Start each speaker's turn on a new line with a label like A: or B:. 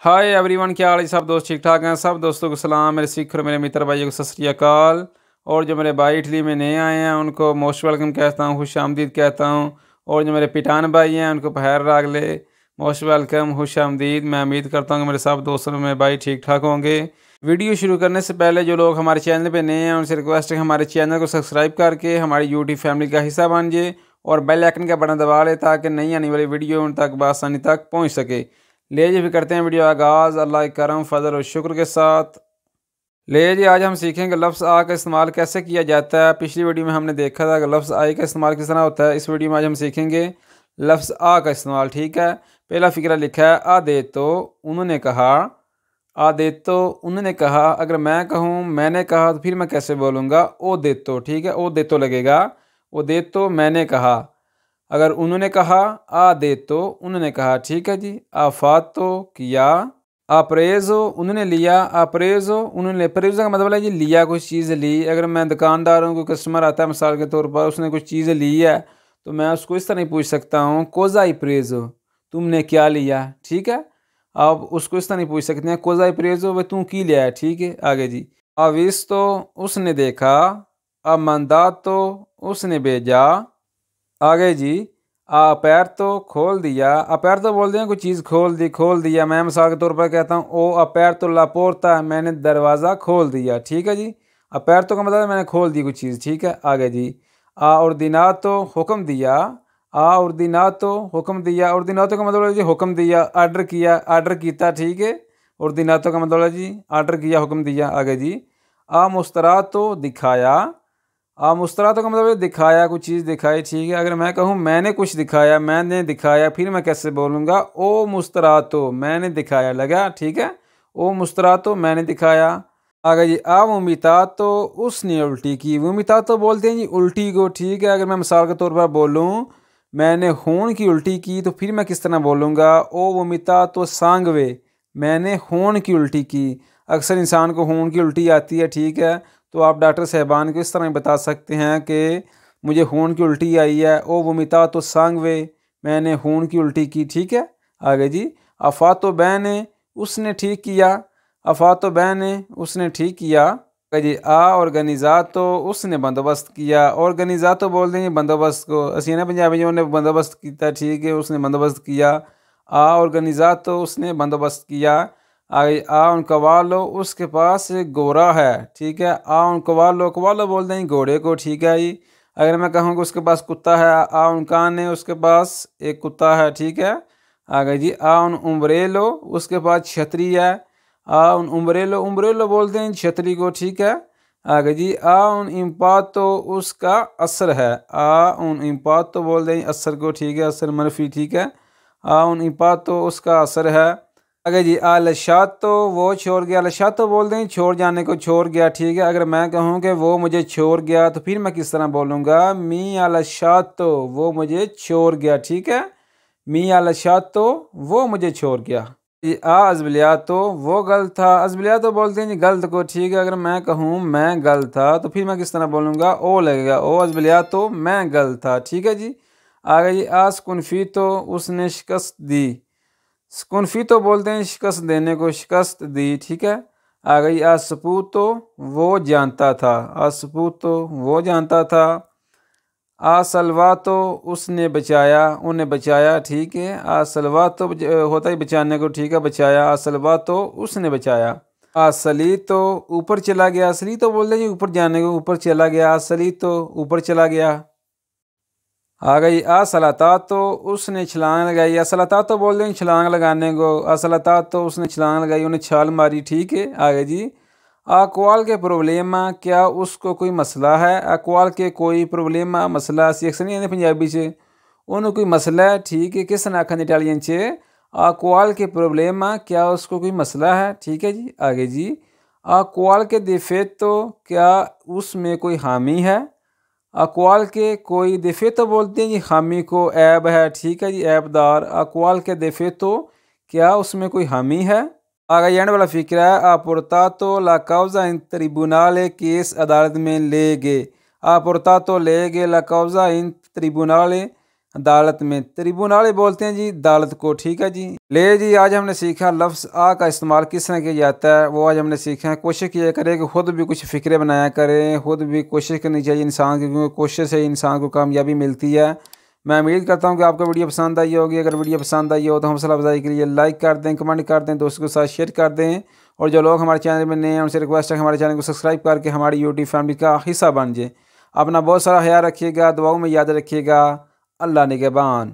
A: Hi everyone, क्या हाल है? सब दोस्त ठीक ठाक हैं? सब दोस्तों को सलाम, मेरे सिख और मेरे मित्र भाइयों को सत श्री अकाल। और जो मेरे भाई इटली में नए आए हैं उनको मोस्ट वेलकम कहता हूँ, खुश आमदीद कहता हूँ। और जो मेरे पिटान भाई हैं उनको बहर रागले मोस्ट वेलकम, खुश आमदीद। मैं उम्मीद करता हूँ कि मेरे सब दोस्तों और मेरे भाई ठीक ठाक होंगे। वीडियो शुरू करने से पहले जो लोग हमारे चैनल पर नए हैं उनसे रिक्वेस्ट है हमारे चैनल को सब्सक्राइब करके हमारी यूट्यूब फैमिली का हिस्सा बन जाए और बेल आइकन का बटन दबा ले ताकि नई आने वाली वीडियो उन तक बआसानी तक पहुँच सके। ले जी फिर करते हैं वीडियो आगाज़ अल्लाह के करम फजल और शुक्र के साथ। ले जी आज हम सीखेंगे लफ्ज़ आ का इस्तेमाल कैसे किया जाता है। पिछली वीडियो में हमने देखा था कि लफ्ज़ आई का इस्तेमाल किस तरह होता है। इस वीडियो में आज हम सीखेंगे लफ्ज़ आ का इस्तेमाल। ठीक है, पहला फ़िक्रा लिखा है आ दे तो उन्होंने कहा। आ दे तो उन्होंने कहा, अगर मैं कहूँ मैंने कहा तो फिर मैं कैसे बोलूँगा? ओ दे तो। ठीक है, ओ दे तो लगेगा। ओ दे तो मैंने कहा। अगर उन्होंने कहा आ दे तो उन्होंने कहा। ठीक है जी। आफात तो किया। अप्रेज हो उन्होंने लिया। अप्रेज हो उन्होंने। प्रेज का मतलब है जी लिया, कुछ चीज़ ली। अगर मैं दुकानदार हूँ, कोई कस्टमर आता है मिसाल के तौर पर, उसने कुछ चीज़ ली है तो मैं उसको इस तरह ही पूछ सकता हूँ कोजाई प्रेज हो, तुमने क्या लिया? ठीक है, आप उसको इस तरह नहीं पूछ सकते हैं कोजाई प्रेज हो, वह तू की लिया है। ठीक है, आगे जी। अविस तो उसने देखा। अमंदा तो उसने भेजा। आगे जी। पैर तो खोल दिया। पैर तो बोलते हैं कोई चीज़ खोल दी, खोल दिया। मैं मिसाल के तौर पर कहता हूँ ओ पैर तो लापोरता, मैंने दरवाज़ा खोल दिया। ठीक है जी। पैर तो का मतलब है मैंने खोल दी कोई चीज़। ठीक है, आगे जी। और दिना तो हुक्म दिया। और दिना तो हुक्म दिया। और दिना तो का मतलब है जी हुक्म दिया, आर्डर किया, आर्डर किया। ठीक है, और दिना तो का मतलब है जी आर्डर किया, हुक्म दिया। आगे जी। मुस्तरा तो दिखाया। मुस्कुरा तो का मतलब है दिखाया, कुछ चीज़ दिखाई। ठीक है, अगर मैं कहूँ मैंने कुछ दिखाया, मैंने दिखाया, फिर मैं कैसे बोलूँगा? ओ मुस्कुरा तो मैंने दिखाया लगा। ठीक है, ओ मुस्कुरा तो मैंने दिखाया। आगे जी। वमिता तो उसने उल्टी की। वमिता तो बोलते हैं जी उल्टी को। ठीक है, अगर मैं मिसाल के तौर पर बोलूँ मैंने खून की उल्टी की तो फिर मैं किस तरह बोलूँगा? ओ वमिता तो सांगवे, मैंने खून की उल्टी की। अक्सर इंसान को खून की उल्टी आती है। ठीक है, तो आप डॉक्टर साहबान को इस तरह बता सकते हैं कि मुझे खून की उल्टी आई है। ओ वमिता तो सांगवे, मैंने खून की उल्टी की। ठीक है, आगे जी। अफातो बैन ने उसने ठीक किया। अफातो बैन ने उसने ठीक किया। जी। ऑर्गेनिज़ा तो उसने बंदोबस्त किया। ऑर्गेनिज़ा तो बोल देंगे बंदोबस्त को, असी ना पंजाबियों ने बंदोबस्त किया। ठीक है, उसने बंदोबस्त किया। ऑर्गेनिज़ा तो उसने बंदोबस्त किया। आगे उन कवालो उसके पास एक घोड़ा है। ठीक है, उन कवालो, कवालो बोल देंगे घोड़े को। ठीक है जी। अगर मैं कहूँ कि उसके पास कुत्ता है, उन कान ने उसके पास एक कुत्ता है। ठीक है, आगे जी। उन उम्ब्रेलो उसके पास छतरी है। उन उम्ब्रेलो, उम्ब्रेलो बोलते हैं छतरी को। ठीक है, आगे जी। उन इम्पात तो उसका असर है। उन इम्पात तो बोल दें असर को। ठीक है, असर मनफी। ठीक है, उन इम्पात तो उसका असर है। आगे जी। लशात तो वो छोड़ गया। लशात तो बोल दें छोड़ जाने को, छोड़ गया। ठीक है, अगर मैं कहूँ कि वो मुझे छोड़ गया तो फिर मैं किस तरह बोलूँगा? मी लशात तो वो मुझे छोड़ गया। ठीक है, मी लशात तो वो मुझे छोड़ गया। जी। अजबलिया तो वो गलत था। अजबलिया तो बोलते हैं जी गलत को। ठीक है, अगर मैं कहूँ मैं गलत था तो फिर मैं किस तरह बोलूँगा? ओ लगेगा। ओ अजबलिया तो मैं गलत था। ठीक है जी। आगे जी। स्कुनफी तो उसने शिकस्त दी। स्कुनफी तो बोलते हैं शिकस्त देने को, शिकस्त दी। ठीक है, आगे जी। सपूत तो वो जानता था। सपूत तो वो जानता था। सलवा तो उसने बचाया, उन्हें बचाया। ठीक है, सलवा तो होता ही बचाने को। ठीक है, बचाया। सलवा तो उसने बचाया। सली तो ऊपर चला गया। सली तो बोलते जी ऊपर जाने को, ऊपर चला गया। सली तो ऊपर चला गया। आ गई। असलाता तो उसने छलांग लगाई। असलाता तो बोल दें छलांग लगाने को। असलाता तो उसने छलांग लगाई, उन्हें छाल मारी। ठीक है, आगे जी। अकवाल के प्रॉब्लम, क्या उसको कोई मसला है? अकवाल के कोई प्रॉब्लम मसला सी अक्सर नहीं आते पंजाबी से, उन्हें कोई मसला है। ठीक है, किस ने आखन इटालियन से अकवाल के प्रॉब्लम, क्या उसको कोई मसला है? ठीक है जी, आगे जी। अकवाल के डिफेक्ट तो क्या उसमें कोई हामी है? अकवाल के कोई दफ़े तो बोलते हैं जी हामी को, ऐब है। ठीक है जी, ऐबदार। अकवाल के दफ़े तो क्या उसमें कोई हामी है? आगे एंड वाला फिक्र है। अपुरता तो ला कौजा इन ट्रिब्यूनल केस अदालत में ले गए। अपुरता तो ले गए ला कौजा इन ट्रिब्यूनल अदालत में ट्रिब्यूनल बोलते हैं जी अदालत को। ठीक है जी। ले जी, आज हमने सीखा लफ्ज़ आ का इस्तेमाल किस तरह किया जाता है, वो आज हमने सीखा है। कोशिश किया करें कि खुद भी कुछ फ़िक्रे बनाया करें, खुद भी कोशिश करनी चाहिए इंसान की, क्योंकि कोशिश से इंसान को कामयाबी मिलती है। मैं उम्मीद करता हूँ कि आपको वीडियो पसंद आई होगी। अगर वीडियो पसंद आई हो तो हौसला अफजाई के लिए लाइक कर दें, कमेंट कर दें, दोस्तों के साथ शेयर कर दें। और जो लोग हमारे चैनल में नए हैं उनसे रिक्वेस्ट है कि हमारे चैनल को सब्सक्राइब करके हमारी यूट्यूब फैमिली का हिस्सा बन जाए। अपना बहुत सारा ख्याल रखिएगा, दुआओं में याद रखिएगा। अल्लाह निगहबान।